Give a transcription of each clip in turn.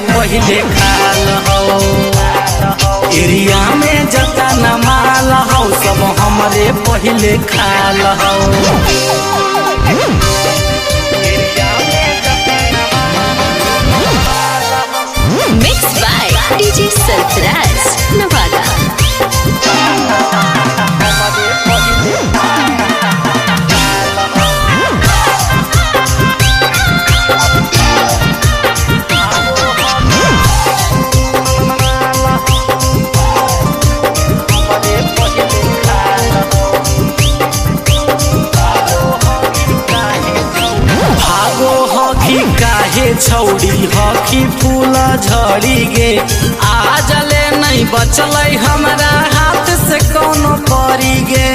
पहिले खाल हो। एरिया में जतना माल हो सब हमरे पहिले खाल हो। Mixed by DJ Sarfaraz, Nevada. काहे छौड़ी हखी फूल झड़ी गे, आज ले नहीं बचल हमारा हाथ से कोनो परी गे।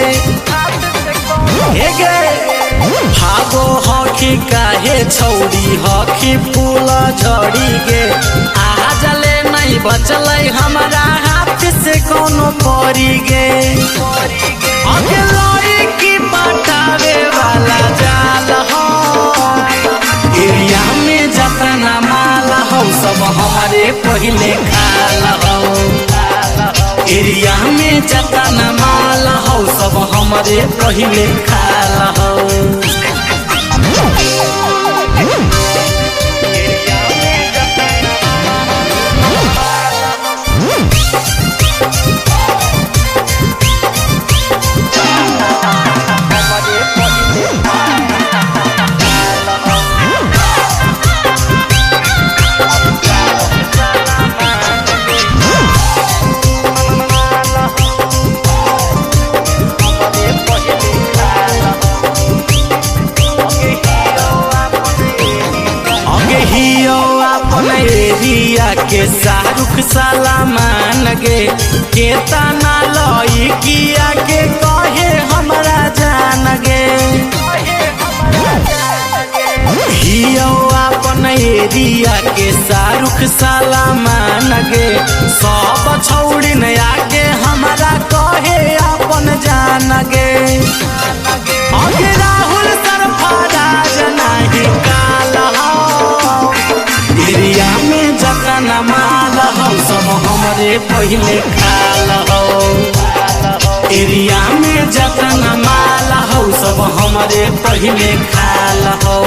हे गे भागो हखी काहे छौड़ी हखी फूल झड़ी गे, आज ले नहीं बचल हमारा हाथ से कोनो परी गे। अकेलाई की पटावे वाला जाल हो। एरिया में जतना माल हो सब हमारे पहिले खाल हो। एरिया में जतना माल हो सब हमारे पहिले खाल हो। एरिया के शाहरुख सलमान गे, केतना लइकिया के कहे हमरा जान गे। हियो अपन एरिया के शाहरुख सलमान गे, सब छौड़ी न आगे हमरा कहे अपन जान गे। अगे राहुल सरफराज नहीं काल हो। एरिया में जतना माल हो सब हमरे पहिले खाल हो। एरिया में जतना माल हो सब हमरे पहिले खाल हो।